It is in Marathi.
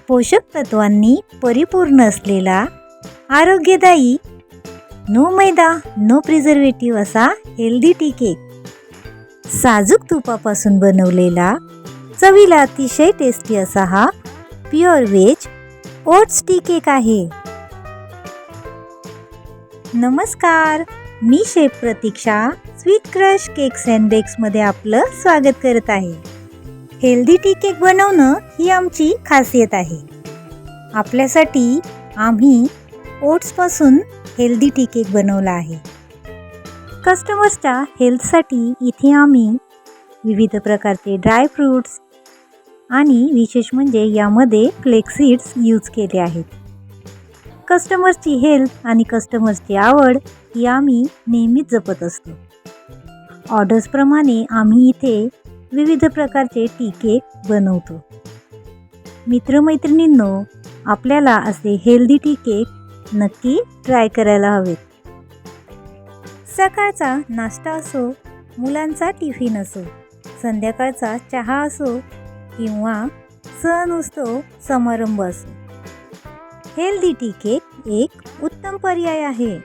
पोषक तत्वांनी परिपूर्ण असलेला आरोग्यदायी नो मैदा नो प्रिझर्वेटिव्ह असा हेल्दी टी केक, साजूक तुपापासून बनवलेला चवीला अतिशय टेस्टी असा हा pure veg oats tea cake आहे। नमस्कार, मी chef Pratiksha sweet crush cakes and बेक्समध्ये आपलं स्वागत करत आहे। हेल्दी टी केक बनवणं ही आमची खासियत आहे। आपल्यासाठी आम्ही ओट्सपासून हेल्दी टी केक बनवला आहे। कस्टमर्सच्या हेल्थसाठी इथे आम्ही विविध प्रकारचे ड्राय फ्रूट्स आणि विशेष म्हणजे यामध्ये फ्लेक्स सीड्स यूज केले आहेत। कस्टमर्सची हेल्थ आणि कस्टमर्सची आवड ही आम्ही नेहमीच जपत असतो। ऑर्डर्सप्रमाणे आम्ही इथे विविध प्रकारचे टी केक बनवतो। मित्रमैत्रिणींनो, आपल्याला असे हेल्दी टी केक नक्की ट्राय करायला हवेत। सकाळचा नाश्ता असो, मुलांचा टिफिन असो, संध्याकाळचा चहा असो किंवा सण उत्सव समारंभ असो, हेल्दी टी केक एक उत्तम पर्याय आहे।